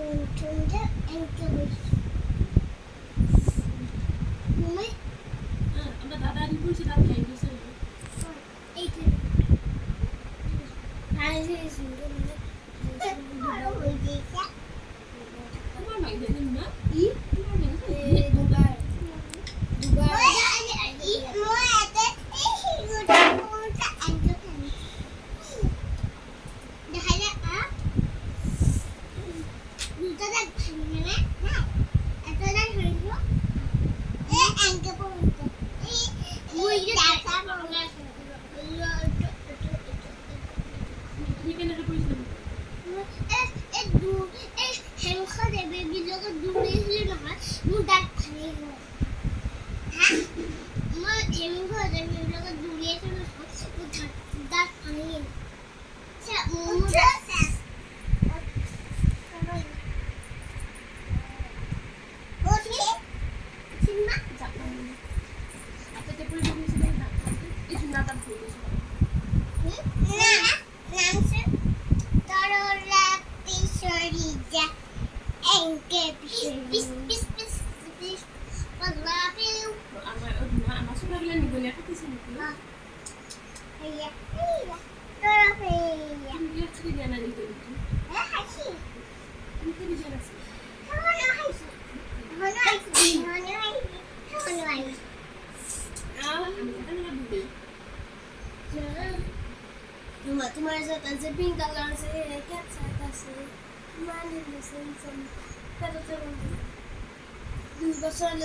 Tunca engelbis. Mama, আমরা দাদা আনি বলছি দাদা খাই গেছে এই তো। আর এই সুন্দর মানে ওই দিকে তোমার নাই দেন না ই তোমার নাই দুবার দুবার ই মই এতে এই গুটা কোনটা এঙ্গেল দেখাইলে আ দুটা দেখ ভাঙে না না এত দেখ হইল এ এঙ্গেল পড়ন্ত এই মই দেখা বলা তুমি কেন রে কইছ হেমখা দেবে বিলকে দূরে নহয় মোৰ দাঁত ভাঙি গ'ল হা মই হেমখা দেবে বিলকে দূরে নহয় মোৰ দাঁত ভাঙি গ'ল আচ্ছা পরে দিয়েছি না এই না তার ভুল আমার আমার সব লাগলে নিব না কিছু নিব তুমি কি আজকে জানা দিতে তুমি কি জানা আছে तुम्हारे साथ ऐसे पिंक कलर से क्या चाहता से मान लीजिए सब चलो चलो 2 बच्चा